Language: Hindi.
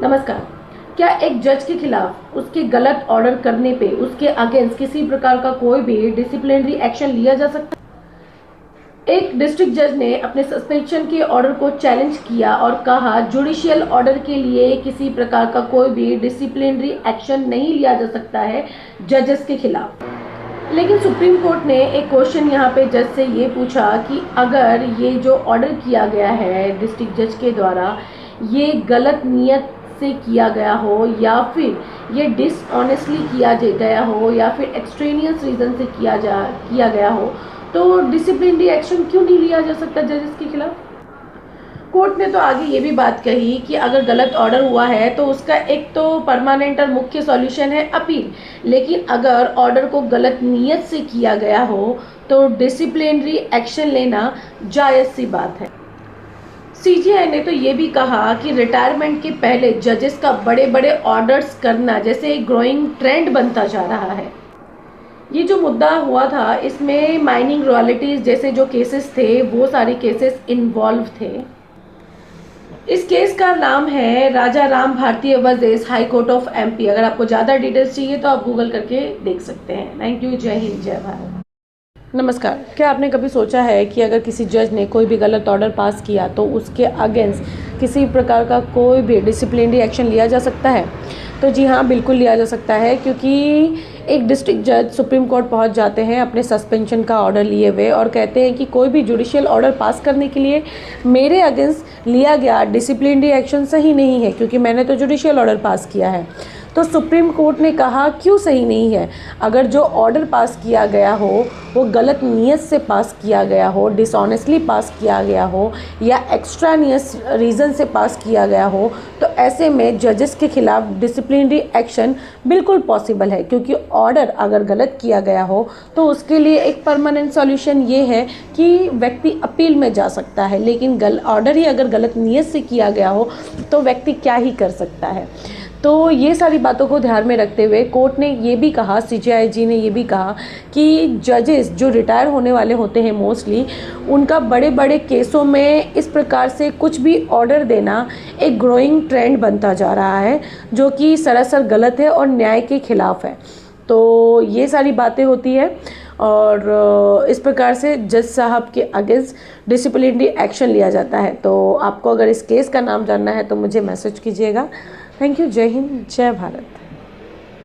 नमस्कार। क्या एक जज के खिलाफ उसके गलत ऑर्डर करने पे उसके अगेंस्ट किसी प्रकार का कोई भी डिसिप्लिनरी एक्शन लिया जा सकता है? एक डिस्ट्रिक्ट जज ने अपने सस्पेंशन के ऑर्डर को चैलेंज किया और कहा जुडिशियल ऑर्डर के लिए किसी प्रकार का कोई भी डिसिप्लिनरी एक्शन नहीं लिया जा सकता है जजेस के खिलाफ। लेकिन सुप्रीम कोर्ट ने एक क्वेश्चन यहाँ पे जज से ये पूछा कि अगर ये जो ऑर्डर किया गया है डिस्ट्रिक्ट जज के द्वारा ये गलत नियत से किया गया हो या फिर ये डिसऑनेस्टली किया गया हो या फिर एक्सट्रेनियस रीज़न से किया गया हो तो डिसिप्लिनरी एक्शन क्यों नहीं लिया जा सकता जजेस के खिलाफ। कोर्ट ने तो आगे ये भी बात कही कि अगर गलत ऑर्डर हुआ है तो उसका एक तो परमानेंट और मुख्य सॉल्यूशन है अपील, लेकिन अगर ऑर्डर को गलत नियत से किया गया हो तो डिसिप्लिनरी एक्शन लेना जायज़ सी बात है। सीजीआई ने तो ये भी कहा कि रिटायरमेंट के पहले जजेस का बड़े बड़े ऑर्डर्स करना जैसे एक ग्रोइंग ट्रेंड बनता जा रहा है। ये जो मुद्दा हुआ था इसमें माइनिंग रॉयल्टीज जैसे जो केसेस थे वो सारे केसेस इन्वॉल्व थे। इस केस का नाम है राजा राम भारतीय versus high court of MP. अगर आपको ज़्यादा डिटेल्स चाहिए तो आप गूगल करके देख सकते हैं। Thank you. जय हिंद, जय भारत। नमस्कार। क्या आपने कभी सोचा है कि अगर किसी जज ने कोई भी गलत ऑर्डर पास किया तो उसके अगेंस्ट किसी प्रकार का कोई भी डिसिप्लिनरी एक्शन लिया जा सकता है? तो जी हाँ, बिल्कुल लिया जा सकता है, क्योंकि एक डिस्ट्रिक्ट जज सुप्रीम कोर्ट पहुंच जाते हैं अपने सस्पेंशन का ऑर्डर लिए हुए और कहते हैं कि कोई भी जुडिशियल ऑर्डर पास करने के लिए मेरे अगेंस्ट लिया गया डिसिप्लिनरी एक्शन सही नहीं है, क्योंकि मैंने तो जुडिशियल ऑर्डर पास किया है। तो सुप्रीम कोर्ट ने कहा क्यों सही नहीं है? अगर जो ऑर्डर पास किया गया हो वो गलत नियत से पास किया गया हो, डिसऑनेस्टली पास किया गया हो या एक्स्ट्रानियस रीज़न से पास किया गया हो, तो ऐसे में जजेस के खिलाफ डिसिप्लिनरी एक्शन बिल्कुल पॉसिबल है। क्योंकि ऑर्डर अगर गलत किया गया हो तो उसके लिए एक परमानेंट सॉल्यूशन ये है कि व्यक्ति अपील में जा सकता है, लेकिन ऑर्डर ही अगर गलत नियत से किया गया हो तो व्यक्ति क्या ही कर सकता है। तो ये सारी बातों को ध्यान में रखते हुए कोर्ट ने ये भी कहा, सीजेआईजी ने ये भी कहा कि जजेस जो रिटायर होने वाले होते हैं मोस्टली, उनका बड़े बड़े केसों में इस प्रकार से कुछ भी ऑर्डर देना एक ग्रोइंग ट्रेंड बनता जा रहा है, जो कि सरासर गलत है और न्याय के खिलाफ है। तो ये सारी बातें होती है और इस प्रकार से जज साहब के अगेंस्ट डिसिप्लिनरी एक्शन लिया जाता है। तो आपको अगर इस केस का नाम जानना है तो मुझे मैसेज कीजिएगा। Thank you. जय हिंद, जय भारत।